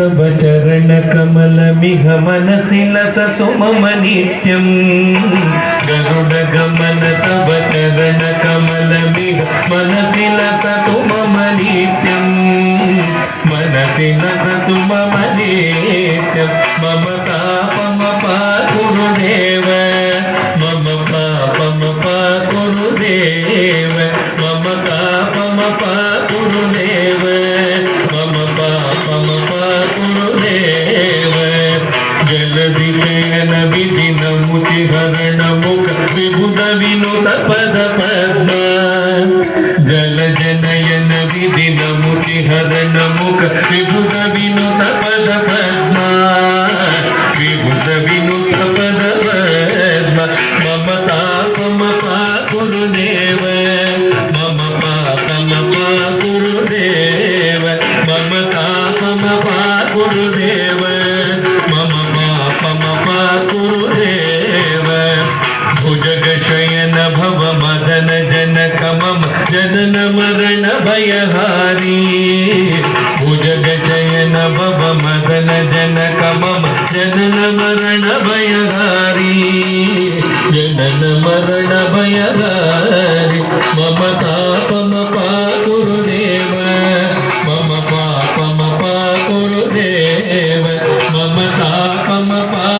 तव चरणकमलमिह मनसि लसतु मम नित्यं गरुडगमन तव चरणकमलमिह मनसि लसतु मम नित्यं मनसि लसतु मम नित्यं मम पापम गुरुदेव मम पापम गुरुदेव मम पापम गुरुदेव मम पापम गुरुदेव जलधि नयन विधिन मुचिहरण मुख विबुध विनुत पद पद्म जल जनयन विधिन मुचिहरण मुख विबुध विनुत पद पद्म विबुध विनुत पद पद्म मम तापम गुरुदेव मम पापम गुरुदेव मम तापम गुरुदेव मम पापम गुरुदेव भुजग शयन भव मदन जनक मम जनन मरण भयहारी भुजग शयन भव मदन जनक मम जनन मरण भयहारी जनन मरण भयहारी मम